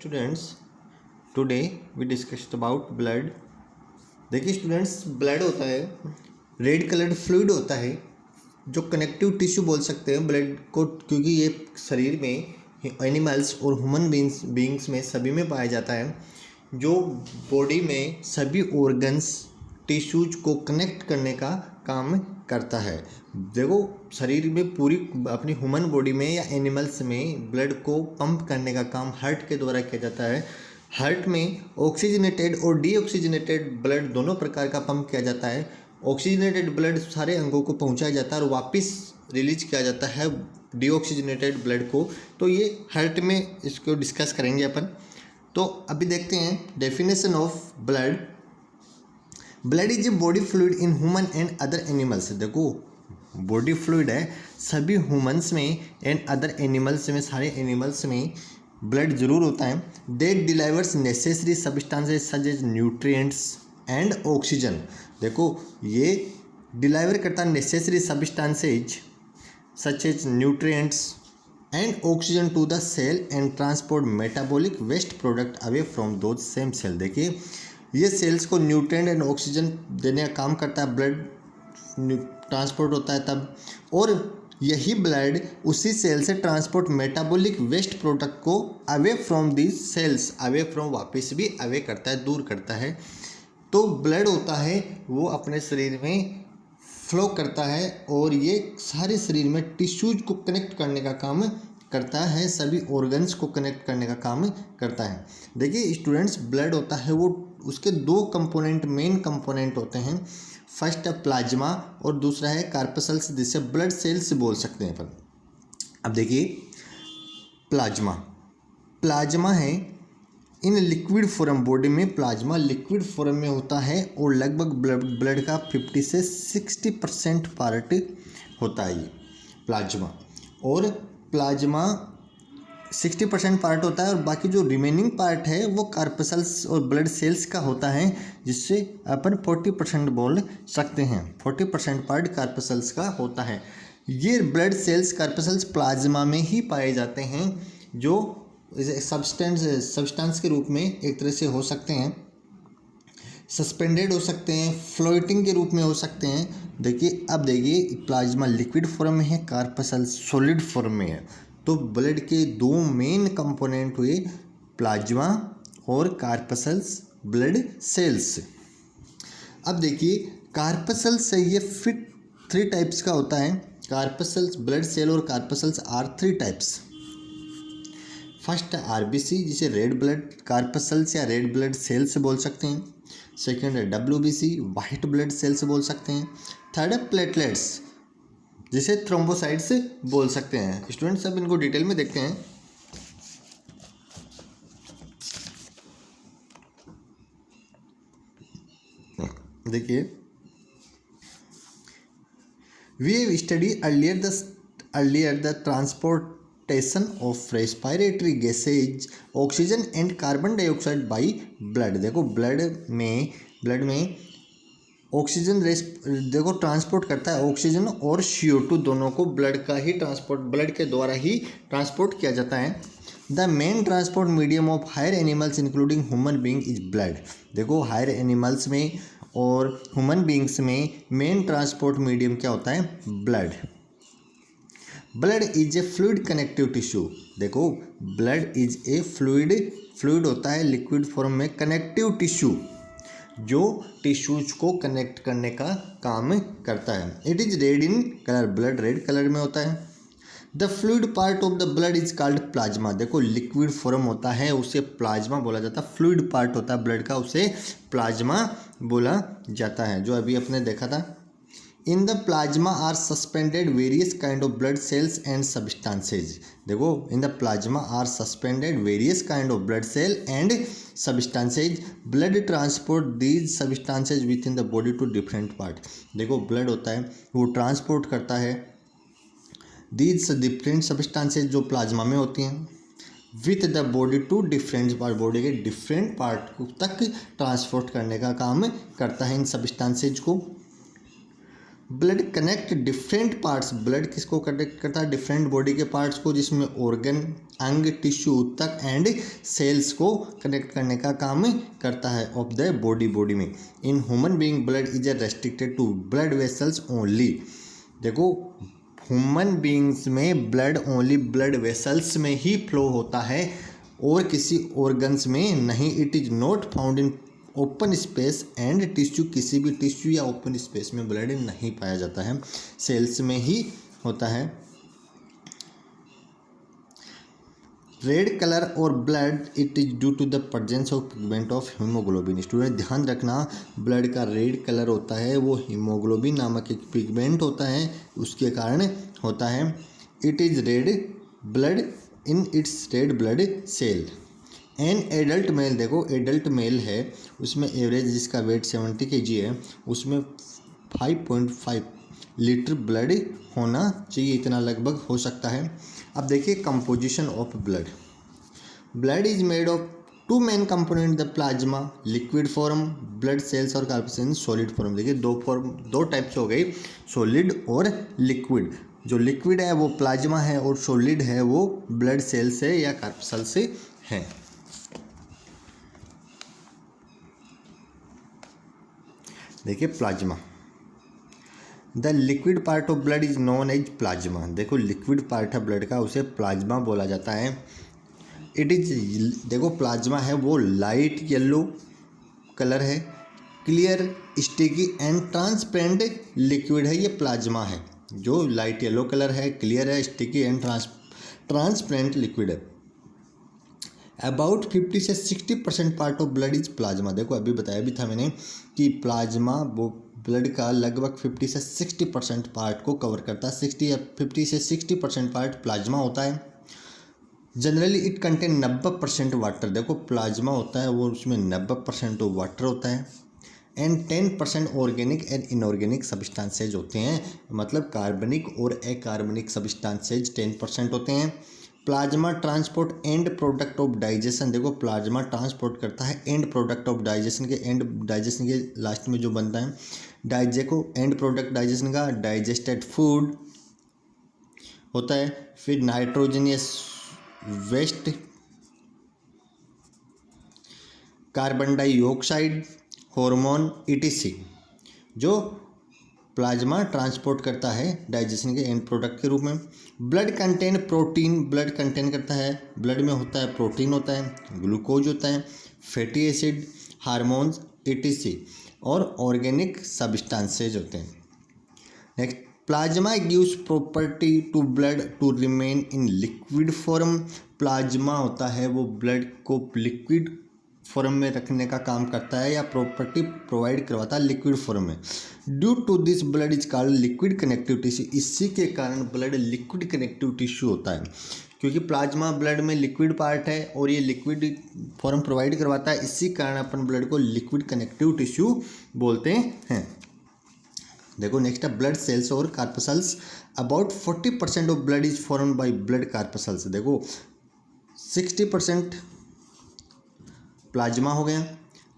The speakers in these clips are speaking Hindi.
Students today we discussed about blood. देखिए स्टूडेंट्स, ब्लड होता है रेड कलर्ड फ्लूइड होता है जो कनेक्टिव टिश्यू बोल सकते हैं ब्लड को, क्योंकि ये शरीर में एनिमल्स और ह्यूमन बींग्स में सभी में पाया जाता है, जो बॉडी में सभी ऑर्गन्स टिश्यूज को कनेक्ट करने का काम करता है। देखो, शरीर में पूरी अपनी ह्यूमन बॉडी में या एनिमल्स में ब्लड को पंप करने का काम हार्ट के द्वारा किया जाता है। हार्ट में ऑक्सीजनेटेड और डीऑक्सीजनेटेड ब्लड दोनों प्रकार का पंप किया जाता है। ऑक्सीजनेटेड ब्लड सारे अंगों को पहुंचाया जाता है और वापस रिलीज किया जाता है डीऑक्सीजनेटेड ब्लड को। तो ये हार्ट में इसको डिस्कस करेंगे अपन। तो अभी देखते हैं definition of blood. Blood is a body fluid in human and other animals. देखो, बॉडी फ्लूइड है सभी ह्यूमंस में एंड अदर एनिमल्स में, सारे एनिमल्स में ब्लड जरूर होता है। That delivers necessary substances such as nutrients and oxygen. देखो, ये डिलीवर करता है necessary substances such as nutrients and oxygen to the cell and transport metabolic waste product away from those same cell. देखिए, ये सेल्स को न्यूट्रिएंट एंड ऑक्सीजन देने का काम करता है, ब्लड ट्रांसपोर्ट होता है तब, और यही ब्लड उसी सेल से ट्रांसपोर्ट मेटाबॉलिक वेस्ट प्रोडक्ट को away from these cells, away from वापस भी अवे करता है, दूर करता है। तो ब्लड होता है वो अपने शरीर में फ्लो करता है और ये सारे शरीर में टिश्यूज को कनेक्ट करने का काम करता है, सभी ऑर्गन्स को कनेक्ट करने का काम करता है। देखिए स्टूडेंट्स, ब्लड होता है वो, उसके दो कंपोनेंट, मेन कंपोनेंट होते हैं। फर्स्ट है प्लाज्मा और दूसरा है कार्पसल्स, जिसे ब्लड सेल्स बोल सकते हैं अपन। अब देखिए, प्लाज्मा है इन लिक्विड फॉर्म, बॉडी में प्लाज्मा लिक्विड फॉर्म में होता है और लगभग ब्लड का 50 से 60% पार्ट होता है ये प्लाज्मा। और प्लाज्मा 60% पार्ट होता है और बाकी जो रिमेनिंग पार्ट है वो कार्पसल्स और ब्लड सेल्स का होता है, जिससे अपन 40% बोल सकते हैं। 40% पार्ट कार्पसल्स का होता है। ये ब्लड सेल्स कार्पसल्स प्लाज्मा में ही पाए जाते हैं, जो सब्सटेंस के रूप में एक तरह से हो सकते हैं, सस्पेंडेड हो सकते हैं, फ्लोटिंग के रूप में हो सकते हैं। देखिए, अब देखिए, प्लाज्मा लिक्विड फॉर्म में है, कार्पसल्स सॉलिड फॉर्म में है। तो ब्लड के दो मेन कंपोनेंट हुए प्लाज्मा और कार्पसल्स ब्लड सेल्स। अब देखिए, कार्पसल्स है ये फिट 3 टाइप्स का होता है। कार्पसल्स ब्लड सेल और कार्पसल्स आर 3 टाइप्स। फर्स्ट है आरबीसी, जिसे रेड ब्लड कार्पसल्स या रेड ब्लड सेल्स बोल सकते हैं। सेकेंड है डब्ल्यूबीसी, वाइट ब्लड सेल्स बोल सकते हैं। थर्ड है प्लेटलेट्स, जिसे थ्रोम्बोसाइट्स बोल सकते हैं। स्टूडेंट्स, अब इनको डिटेल में देखते हैं। देखिए, we study earlier the transportation of respiratory gases oxygen and carbon dioxide by blood. देखो, ब्लड में ऑक्सीजन देखो ट्रांसपोर्ट करता है, ऑक्सीजन और CO2 दोनों को ब्लड के द्वारा ही ट्रांसपोर्ट किया जाता है। The main transport medium of higher animals including human being is blood. देखो, हायर एनिमल्स में और ह्यूमन बींग्स में मेन ट्रांसपोर्ट मीडियम क्या होता है? Blood. Blood is a fluid connective tissue. देखो, ब्लड इज ए फ्लूइड होता है लिक्विड फॉर्म में, कनेक्टिव टिश्यू, जो टिश्यूज को कनेक्ट करने का काम करता है। It is red in colour, blood red colour में होता है। The fluid part of the blood is called plasma. देखो, लिक्विड फॉर्म होता है उसे प्लाज्मा बोला जाता है। फ्लूइड पार्ट होता है ब्लड का, उसे प्लाज्मा बोला जाता है, जो अभी अपने देखा था। In the plasma are suspended various kind of blood cells and substances. देखो, in the plasma are suspended various kind of blood cell and substances. Blood transport these substances within the body to different part. देखो, ब्लड होता है वो ट्रांसपोर्ट करता है दीज डिफरेंट सब्सटेंसेज जो प्लाज्मा में होती हैं, with the body to different part, body के डिफरेंट पार्ट तक ट्रांसपोर्ट करने का काम करता है इन सब्सटेंसेज को। Blood connect different parts, blood किसको कनेक्ट करता है? डिफरेंट बॉडी के पार्ट्स को, जिसमें ऑर्गन, अंग, टिश्यू तक एंड सेल्स को कनेक्ट करने का काम करता है ऑफ द बॉडी में। In human being blood is restricted to blood vessels only. देखो ह्यूमन बीइंग्स में ब्लड ओनली ब्लड वेसल्स में ही फ्लो होता है और किसी ऑर्गन्स में नहीं। It is not found in open space and tissue, किसी भी टिश्यू या ओपन स्पेस में ब्लड नहीं पाया जाता है, सेल्स में ही होता है। रेड कलर और blood it is due to the presence of pigment of haemoglobin. Student ध्यान रखना, ब्लड का रेड कलर होता है वो हीमोग्लोबिन नामक एक पिगमेंट होता है, उसके कारण होता है। It is red blood in its red blood cell. An adult male, देखो एडल्ट मेल है उसमें एवरेज जिसका वेट 70 kg है, उसमें 5.5 लीटर ब्लड होना चाहिए, इतना लगभग हो सकता है। अब देखिए composition of blood. Blood is made of two main component, the plasma liquid form, blood cells और कार्पसन सॉलिड फॉर्म। देखिए दो टाइप्स हो गई, सॉलिड और लिक्विड। जो लिक्विड है वो प्लाज्मा है और सॉलिड है वो ब्लड सेल से या कार्पसल से है। देखिए plasma, the liquid part of blood is known as plasma. देखो लिक्विड पार्ट है ब्लड का, उसे प्लाज्मा बोला जाता है। इट इज, देखो प्लाज्मा है वो लाइट येलो कलर है, clear sticky and transparent liquid है, ये प्लाज्मा है जो लाइट येलो कलर है, क्लियर है, स्टिकी एंड ट्रांसपेरेंट लिक्विड है। अबाउट 50 से 60% part of blood is plasma. देखो अभी बताया भी था मैंने कि प्लाज्मा वो ब्लड का लगभग 50 से 60% पार्ट को कवर करता है। 50 से 60% पार्ट प्लाज्मा होता है। Generally it contain 90% water. देखो प्लाज्मा होता है वो उसमें 90% वाटर होता है and 10% organic and inorganic substances होते हैं, मतलब कार्बनिक और अकार्बनिक सब्सटेंसेज 10% होते हैं। Plasma transport end product of digestion. देखो प्लाज्मा ट्रांसपोर्ट करता है एंड प्रोडक्ट ऑफ डाइजेशन के लास्ट में जो बनता है देखो एंड प्रोडक्ट डाइजेशन का डाइजेस्टेड फूड होता है। फिर nitrogenous waste, carbon dioxide, hormone ETC जो प्लाज्मा ट्रांसपोर्ट करता है डाइजेशन के एंड प्रोडक्ट के रूप में। Blood contain protein, blood contain करता है, ब्लड में होता है प्रोटीन होता है, ग्लूकोज होता है, फैटी एसिड, हार्मोन्स ETC और ऑर्गेनिक सब्सटेंसेज होते हैं। Next, plasma gives property to blood to remain in liquid form. Plasma होता है वो ब्लड को लिक्विड फॉर्म में रखने का काम करता है या प्रॉपर्टी प्रोवाइड करवाता है लिक्विड फॉर्म में। Due to this blood is called liquid connective tissue. इसी के कारण ब्लड लिक्विड कनेक्टिव टिश्यू होता है, क्योंकि प्लाज्मा ब्लड में लिक्विड पार्ट है और ये लिक्विड फॉर्म प्रोवाइड करवाता है, इसी कारण अपन ब्लड को लिक्विड कनेक्टिव टिश्यू बोलते हैं। देखो नेक्स्ट है ब्लड सेल्स और corpuscles. About 40% of blood is formed by blood corpuscles. देखो 60% प्लाज्मा हो गया,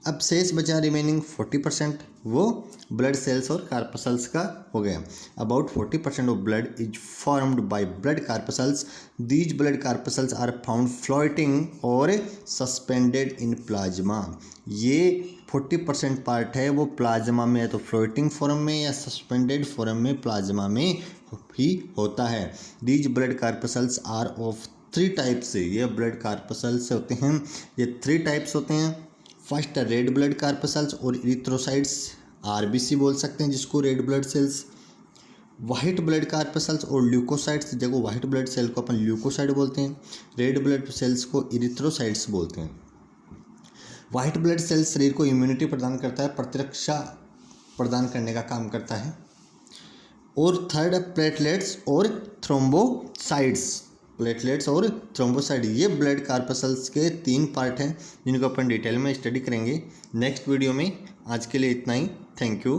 अब शेष बचा रिमेनिंग 40% वो ब्लड सेल्स और कार्पसल्स का हो गया। About 40% of blood is formed by blood corpuscles. These blood corpuscles are found floating और सस्पेंडेड इन प्लाज्मा। ये 40% पार्ट है वो प्लाज्मा में, या तो फ्लोटिंग फॉर्म में या सस्पेंडेड फॉर्म में प्लाज्मा में ही होता है। These blood corpuscles are of 3 types. ये ब्लड कार्पसल्स होते हैं, ये 3 टाइप्स होते हैं। फर्स्ट रेड ब्लड कार्पसल्स और इरिथ्रोसाइट्स, RBC बोल सकते हैं जिसको red blood cells. White blood corpuscles और ल्यूकोसाइट्स। देखो वाइट ब्लड सेल को अपन ल्यूकोसाइट बोलते हैं, रेड ब्लड सेल्स को इरिथ्रोसाइट्स बोलते हैं। वाइट ब्लड सेल्स शरीर को इम्यूनिटी प्रदान करता है, प्रतिरक्षा प्रदान करने का काम करता है। और थर्ड प्लेटलेट्स और थ्रोम्बोसाइट्स। प्लेटलेट्स और थ्रोम्बोसाइट ये ब्लड कार्पसल्स के 3 पार्ट हैं जिनको अपन डिटेल में स्टडी करेंगे नेक्स्ट वीडियो में। आज के लिए इतना ही, थैंक यू।